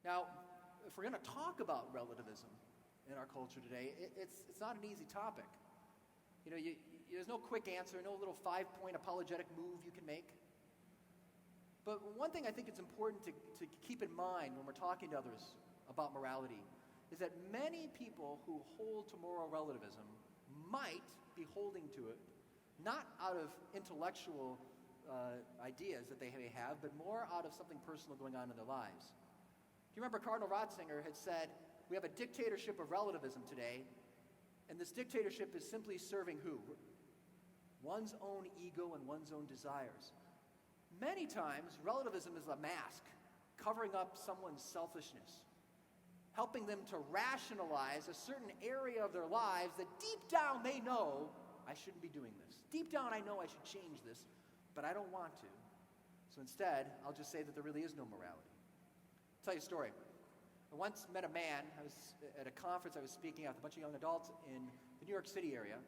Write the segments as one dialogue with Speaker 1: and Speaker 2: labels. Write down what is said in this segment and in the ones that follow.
Speaker 1: Now, if we're going to talk about relativism in our culture today, it's not an easy topic. There's no quick answer, no little 5-point apologetic move you can make. But one thing I think it's important to keep in mind when we're talking to others about morality is that many people who hold to moral relativism might be holding to it not out of intellectual ideas that they may have, but more out of something personal going on in their lives. Do you remember Cardinal Ratzinger had said, we have a dictatorship of relativism today, and this dictatorship is simply serving who? One's own ego and one's own desires. Many times, relativism is a mask covering up someone's selfishness, helping them to rationalize a certain area of their lives that deep down they know, I shouldn't be doing this. Deep down I know I should change this, but I don't want to. So instead, I'll just say that there really is no morality. I'll tell you a story. I once met a man. I was at a conference I was speaking at with a bunch of young adults in the New York City area.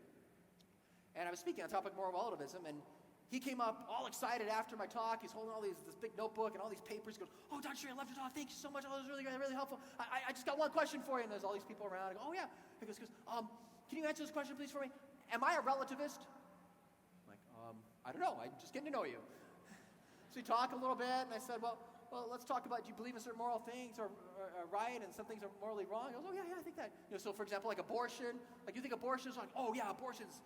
Speaker 1: And I was speaking on the topic of moral relativism, and he came up all excited after my talk. He's holding this big notebook and all these papers. He goes, "Oh, Dr. Sri, I loved your talk. Thank you so much. Oh, it was really helpful. I just got one question for you." And there's all these people around. I go, "Oh, yeah." He goes, "Can you answer this question, please, for me? Am I a relativist?" I'm like, "I don't know. I'm just getting to know you." So we talk a little bit, and I said, well, let's talk about, do you believe in certain moral things are right and some things are morally wrong? He goes, "Oh, yeah, I think that." So for example, like abortion, like you think abortion is like, "Oh, yeah, abortion's,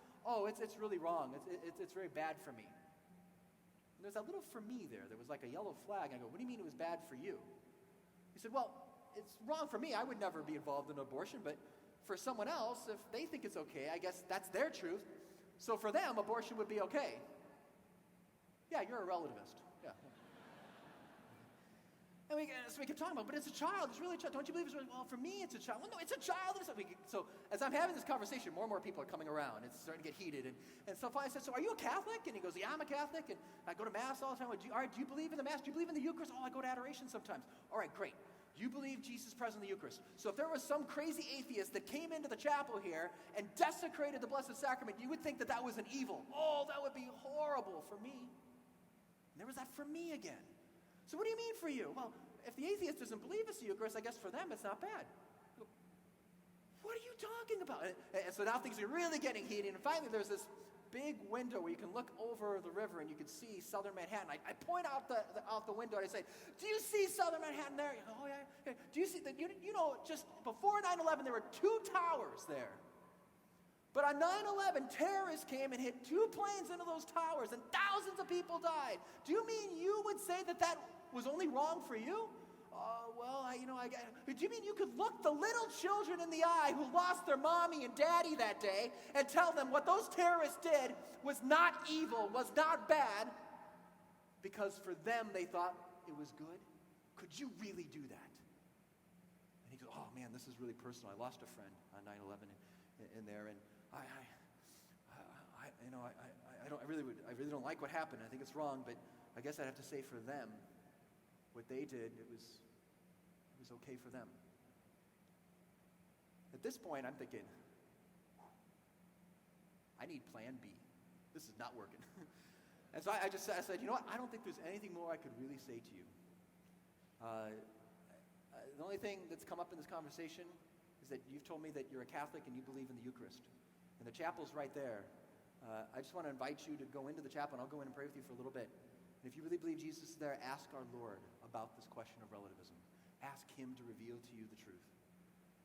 Speaker 1: it's really wrong. It's very bad for me." And there's that little "for me" there. There was like a yellow flag. I go, "What do you mean it was bad for you?" He said, "Well, it's wrong for me. I would never be involved in abortion, but for someone else, if they think it's okay, I guess that's their truth. So for them, abortion would be okay." "Yeah, you're a relativist." Yeah. And so we kept talking about, "But it's a child. It's really a child. Don't you believe it's really?" "Well, for me, it's a child." "Well, no, it's a child." So as I'm having this conversation, more and more people are coming around. It's starting to get heated. And so finally I said, "So are you a Catholic?" And he goes, "Yeah, I'm a Catholic. And I go to Mass all the time." "All right, do you believe in the Mass? Do you believe in the Eucharist?" "Oh, I go to adoration sometimes." "All right, great. You believe Jesus is present in the Eucharist. So if there was some crazy atheist that came into the chapel here and desecrated the Blessed Sacrament, you would think that was an evil. Oh, that would be horrible for me." And there was that "for me" again. "So what do you mean for you?" "Well, if the atheist doesn't believe it's the Eucharist, I guess for them it's not bad." I go, "What are you talking about?" And so now things are really getting heated. And finally there's this big window where you can look over the river and you can see southern Manhattan. I point out the window and I say, "Do you see southern Manhattan there?" "Oh, yeah. Do you see that? Just before 9/11 there were 2 towers there. But on 9/11, terrorists came and hit 2 planes into those towers, and thousands of people died. Do you mean you would say that was only wrong for you?" Do you mean you could look the little children in the eye who lost their mommy and daddy that day and tell them what those terrorists did was not evil, was not bad, because for them they thought it was good? Could you really do that?" And he goes, "Oh man, this is really personal. I lost a friend on 9/11 in there, and I really don't like what happened. I think it's wrong, but I guess I'd have to say for them, what they did, it was okay for them." At this point, I'm thinking, I need plan B. This is not working. And so I said, "You know what? I don't think there's anything more I could really say to you. The only thing that's come up in this conversation is that you've told me that you're a Catholic and you believe in the Eucharist. And the chapel's right there. I just want to invite you to go into the chapel, and I'll go in and pray with you for a little bit. And if you really believe Jesus is there, ask our Lord about this question of relativism. Ask him to reveal to you the truth."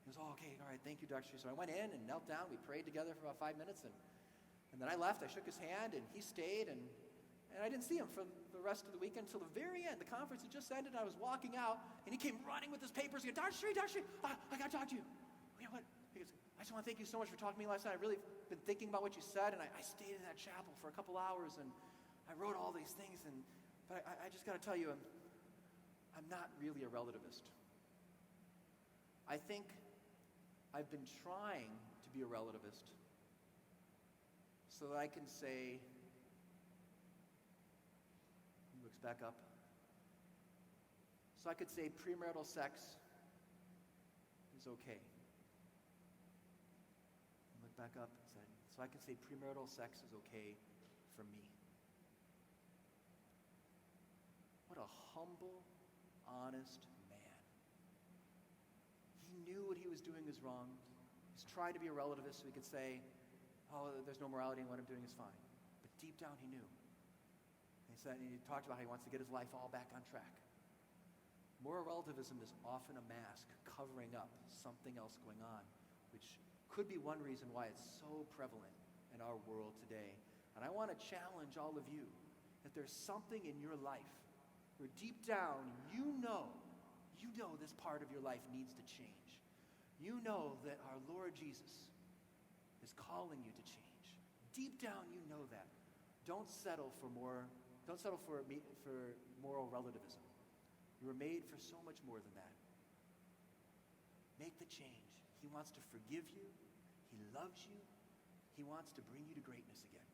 Speaker 1: He goes, "Oh, okay, all right, thank you, Dr. Sri." So I went in and knelt down. We prayed together for about 5 minutes, and then I left. I shook his hand, and he stayed, and I didn't see him for the rest of the weekend until the very end. The conference had just ended, and I was walking out, and he came running with his papers. He goes, Dr. Sri, I got to talk to you." "You know what?" He goes, "I just want to thank you so much for talking to me last night. I've really been thinking about what you said, and I stayed in that chapel for a couple hours, and I wrote all these things, but I just got to tell you, I'm not really a relativist. I think I've been trying to be a relativist so that I can say," he looks back up, "so I could say premarital sex is okay." I looked back up and said, "So I can say premarital sex is okay for me." What a humble, honest man. doing is wrong. He's trying to be a relativist, so he could say, oh, there's no morality and what I'm doing is fine. But deep down he knew. He talked about how he wants to get his life all back on track. Moral relativism is often a mask covering up something else going on, which could be one reason why it's so prevalent in our world today. And I want to challenge all of you that there's something in your life where deep down you know this part of your life needs to change. You know that our Lord Jesus is calling you to change. Deep down you know that. Don't settle for moral relativism. You were made for so much more than that. Make the change. He wants to forgive you. He loves you. He wants to bring you to greatness again.